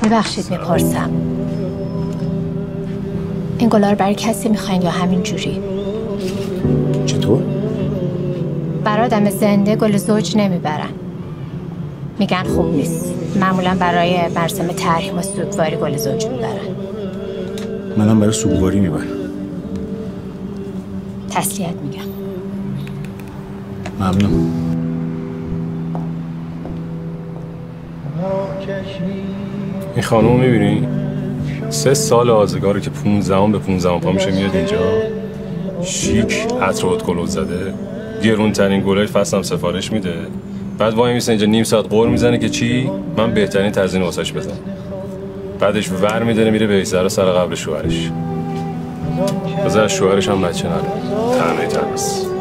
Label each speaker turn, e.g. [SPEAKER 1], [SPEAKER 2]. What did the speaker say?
[SPEAKER 1] ببخشید میپرسم، این گلا رو برای کسی میخواین یا همین جوری؟
[SPEAKER 2] چطور؟
[SPEAKER 1] برای آدم زنده گل زوج نمیبرن، میگن خوب نیست. معمولا برای مراسم تحریم و سوگواری گل زوج میبرن.
[SPEAKER 2] منم برای سوگواری میبرم.
[SPEAKER 1] تسلیت میگم.
[SPEAKER 2] ممنون.
[SPEAKER 3] این خانومو میبینی؟ 3 سال آزگاره که 15 به 15 پا میشه میاد اینجا. شیک، عطر ودکلوت زده، گرونترین گلای فصلم سفارش میده. بعد وای میسه اینجا نیم ساعت قور میزنه که چی؟ من بهترین تزیین واسش بزنم. بعدش ور میداره میره به ایزرا سر قبر شوهرش. بذار شوهرش هم بچه نره. تنهی تنهاست.